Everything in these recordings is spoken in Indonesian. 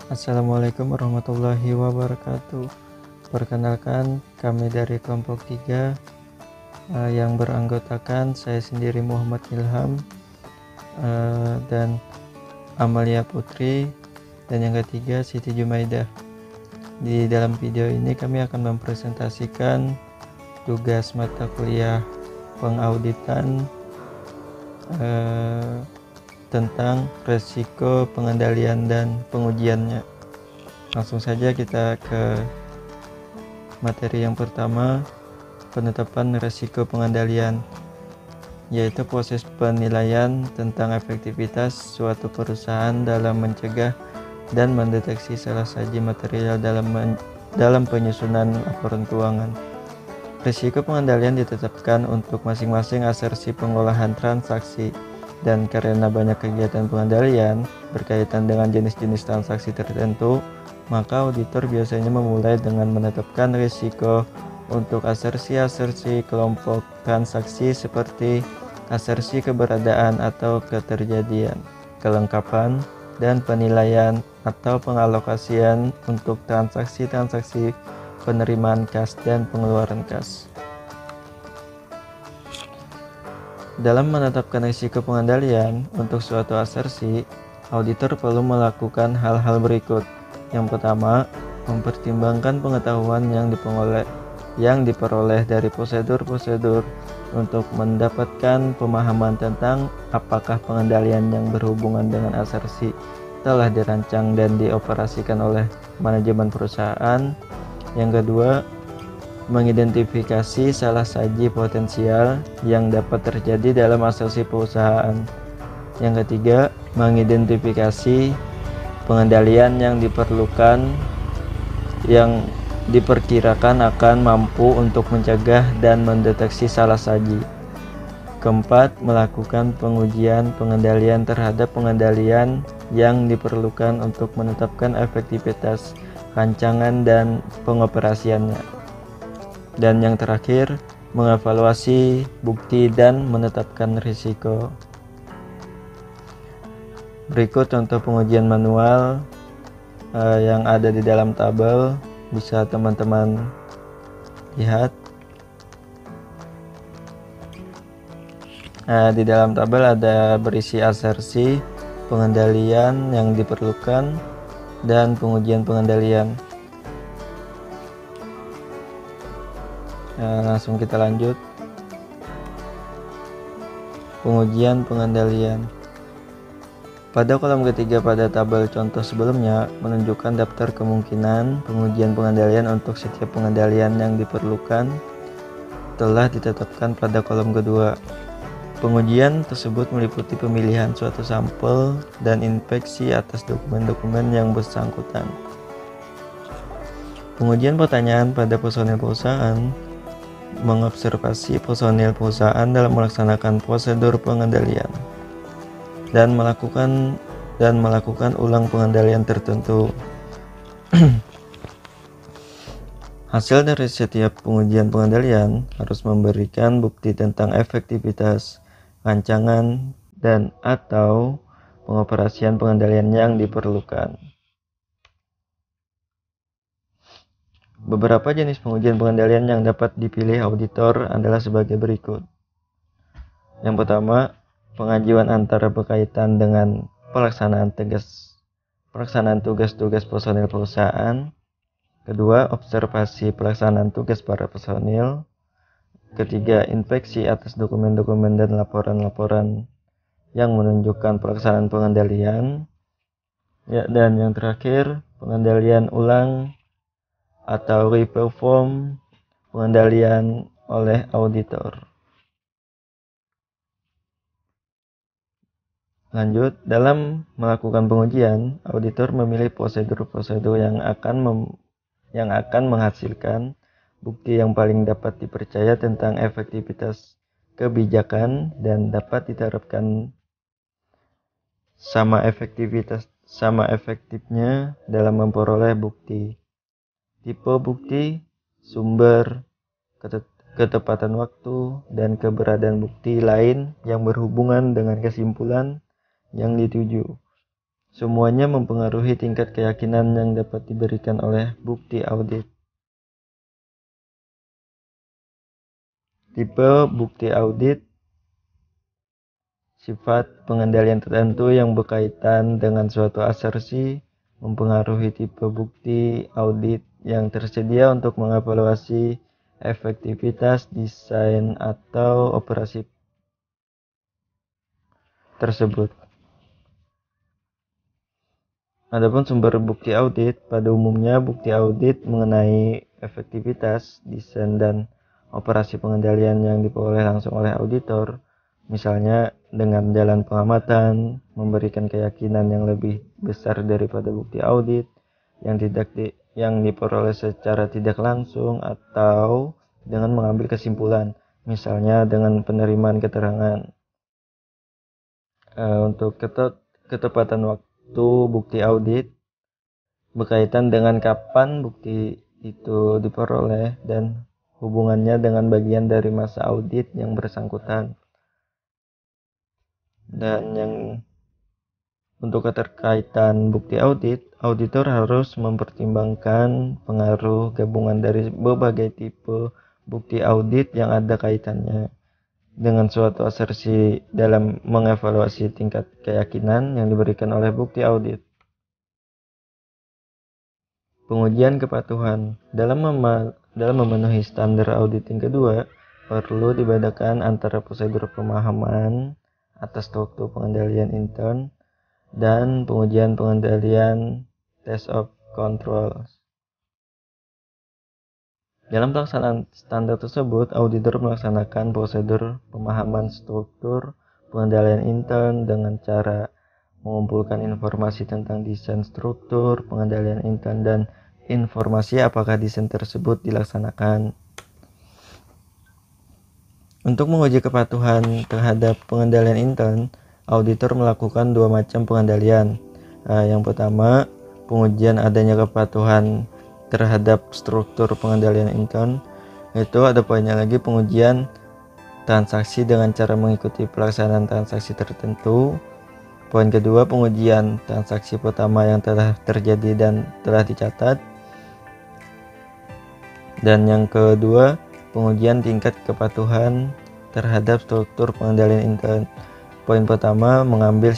Assalamualaikum warahmatullahi wabarakatuh. Perkenalkan, kami dari kelompok 3 yang beranggotakan saya sendiri Muhammad Ilham dan Amalia Putri, dan yang ketiga Siti Jumaidah. Di dalam video ini kami akan mempresentasikan tugas mata kuliah pengauditan tentang resiko pengendalian dan pengujiannya. Langsung saja kita ke materi yang pertama, penetapan resiko pengendalian, yaitu proses penilaian tentang efektivitas suatu perusahaan dalam mencegah dan mendeteksi salah saji material dalam penyusunan laporan keuangan. Risiko pengendalian ditetapkan untuk masing-masing asersi pengolahan transaksi, dan karena banyak kegiatan pengendalian berkaitan dengan jenis-jenis transaksi tertentu, maka auditor biasanya memulai dengan menetapkan risiko untuk asersi-asersi kelompok transaksi seperti asersi keberadaan atau keterjadian, kelengkapan, dan penilaian atau pengalokasian untuk transaksi-transaksi penerimaan kas dan pengeluaran kas. Dalam menetapkan risiko pengendalian untuk suatu asersi, auditor perlu melakukan hal-hal berikut. Yang pertama, mempertimbangkan pengetahuan yang diperoleh dari prosedur-prosedur untuk mendapatkan pemahaman tentang apakah pengendalian yang berhubungan dengan asersi telah dirancang dan dioperasikan oleh manajemen perusahaan. Yang kedua, mengidentifikasi salah saji potensial yang dapat terjadi dalam asersi perusahaan. Yang ketiga, mengidentifikasi pengendalian yang diperkirakan akan mampu untuk mencegah dan mendeteksi salah saji. Keempat, melakukan pengujian pengendalian terhadap pengendalian yang diperlukan untuk menetapkan efektivitas rancangan dan pengoperasiannya. Dan yang terakhir, mengevaluasi bukti dan menetapkan risiko. Berikut contoh pengujian manual yang ada di dalam tabel, bisa teman-teman lihat. Di dalam tabel ada berisi asersi, pengendalian yang diperlukan, dan pengujian pengendalian. Langsung kita lanjut. Pengujian pengendalian. Pada kolom ketiga pada tabel contoh sebelumnya menunjukkan daftar kemungkinan pengujian pengendalian untuk setiap pengendalian yang diperlukan telah ditetapkan pada kolom kedua. Pengujian tersebut meliputi pemilihan suatu sampel dan inspeksi atas dokumen-dokumen yang bersangkutan. Pengujian pertanyaan pada personil perusahaan mengobservasi personil perusahaan dalam melaksanakan prosedur pengendalian dan melakukan ulang pengendalian tertentu. Hasil dari setiap pengujian pengendalian harus memberikan bukti tentang efektivitas rancangan dan atau pengoperasian pengendalian yang diperlukan. Beberapa jenis pengujian pengendalian yang dapat dipilih auditor adalah sebagai berikut. Yang pertama, pengajuan antara berkaitan dengan pelaksanaan tugas-tugas personil perusahaan. Kedua, observasi pelaksanaan tugas para personil. Ketiga, inspeksi atas dokumen-dokumen dan laporan-laporan yang menunjukkan pelaksanaan pengendalian. Dan yang terakhir, pengendalian ulang atau reperform pengendalian oleh auditor. Lanjut, dalam melakukan pengujian, auditor memilih prosedur-prosedur yang akan menghasilkan bukti yang paling dapat dipercaya tentang efektivitas kebijakan dan dapat diterapkan sama efektifnya dalam memperoleh bukti. Tipe bukti, sumber, ketepatan waktu, dan keberadaan bukti lain yang berhubungan dengan kesimpulan yang dituju. Semuanya mempengaruhi tingkat keyakinan yang dapat diberikan oleh bukti audit. Tipe bukti audit: sifat pengendalian tertentu yang berkaitan dengan suatu asersi mempengaruhi tipe bukti audit yang tersedia untuk mengevaluasi efektivitas desain atau operasi tersebut. Adapun sumber bukti audit, pada umumnya bukti audit mengenai efektivitas desain dan operasi pengendalian yang diperoleh langsung oleh auditor, misalnya dengan jalan pengamatan, memberikan keyakinan yang lebih besar daripada bukti audit yang diperoleh secara tidak langsung, atau dengan mengambil kesimpulan, misalnya dengan penerimaan keterangan. Untuk ketepatan waktu bukti audit berkaitan dengan kapan bukti itu diperoleh dan hubungannya dengan bagian dari masa audit yang bersangkutan. Dan yang untuk keterkaitan bukti audit, auditor harus mempertimbangkan pengaruh gabungan dari berbagai tipe bukti audit yang ada kaitannya dengan suatu asersi dalam mengevaluasi tingkat keyakinan yang diberikan oleh bukti audit. Pengujian kepatuhan dalam memenuhi standar auditing kedua, perlu dibedakan antara prosedur pemahaman atas struktur pengendalian intern dan pengujian pengendalian test of controls. Dalam pelaksanaan standar tersebut, auditor melaksanakan prosedur pemahaman struktur pengendalian intern dengan cara mengumpulkan informasi tentang desain struktur pengendalian intern dan informasi apakah desain tersebut dilaksanakan. Untuk menguji kepatuhan terhadap pengendalian intern, auditor melakukan dua macam pengendalian. Yang pertama, pengujian adanya kepatuhan terhadap struktur pengendalian intern. Itu ada poinnya lagi, pengujian transaksi dengan cara mengikuti pelaksanaan transaksi tertentu. Poin kedua, pengujian transaksi pertama yang telah terjadi dan telah dicatat. Dan yang kedua, pengujian tingkat kepatuhan terhadap struktur pengendalian intern. Poin pertama, mengambil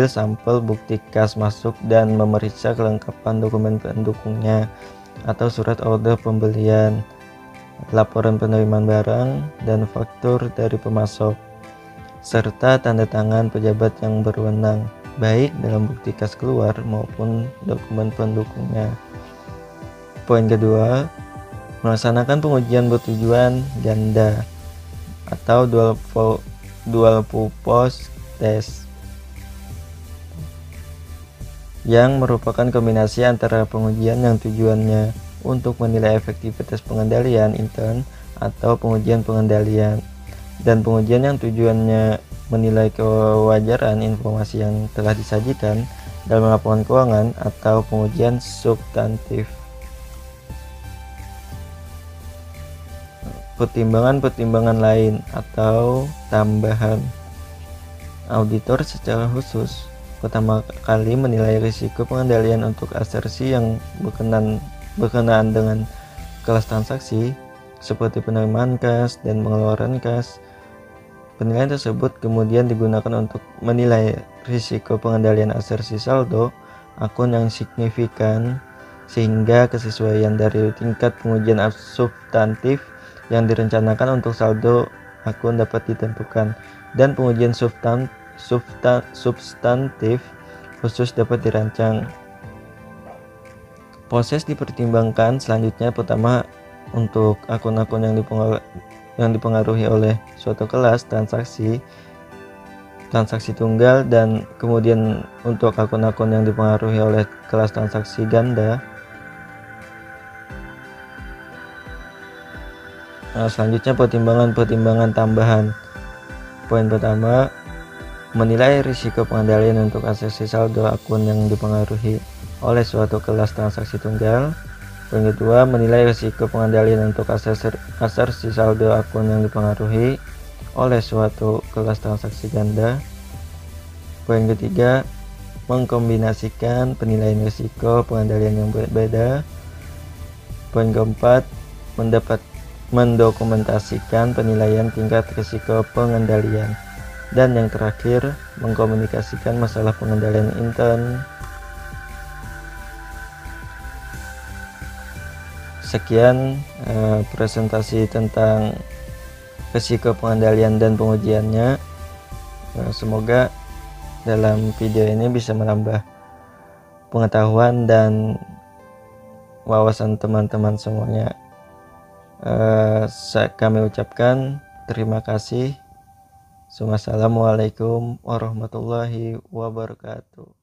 sampel bukti kas masuk dan memeriksa kelengkapan dokumen pendukungnya atau surat order pembelian, laporan penerimaan barang, dan faktur dari pemasok, serta tanda tangan pejabat yang berwenang, baik dalam bukti kas keluar maupun dokumen pendukungnya. Poin kedua, melaksanakan pengujian bertujuan ganda atau dual purpose test, yang merupakan kombinasi antara pengujian yang tujuannya untuk menilai efektivitas pengendalian intern atau pengujian pengendalian, dan pengujian yang tujuannya menilai kewajaran informasi yang telah disajikan dalam laporan keuangan atau pengujian substantif. Pertimbangan-pertimbangan lain atau tambahan. Auditor secara khusus pertama kali menilai risiko pengendalian untuk asersi yang berkenaan dengan kelas transaksi seperti penerimaan kas dan pengeluaran kas. Penilaian tersebut kemudian digunakan untuk menilai risiko pengendalian asersi saldo akun yang signifikan, sehingga kesesuaian dari tingkat pengujian substantif yang direncanakan untuk saldo akun dapat ditentukan, dan pengujian substantif khusus dapat dirancang. Proses dipertimbangkan selanjutnya, pertama untuk akun-akun yang dipengaruhi oleh suatu kelas transaksi tunggal, dan kemudian untuk akun-akun yang dipengaruhi oleh kelas transaksi ganda. Selanjutnya pertimbangan tambahan. Poin pertama, menilai risiko pengendalian untuk asersi saldo akun yang dipengaruhi oleh suatu kelas transaksi tunggal. Poin kedua, menilai risiko pengendalian untuk asersi saldo akun yang dipengaruhi oleh suatu kelas transaksi ganda. Poin ketiga, mengkombinasikan penilaian risiko pengendalian yang berbeda. Poin keempat, mendokumentasikan penilaian tingkat risiko pengendalian. Dan yang terakhir, mengkomunikasikan masalah pengendalian intern. Sekian presentasi tentang risiko pengendalian dan pengujiannya. Semoga dalam video ini bisa menambah pengetahuan dan wawasan teman-teman semuanya. Kami ucapkan terima kasih. Assalamualaikum warahmatullahi wabarakatuh.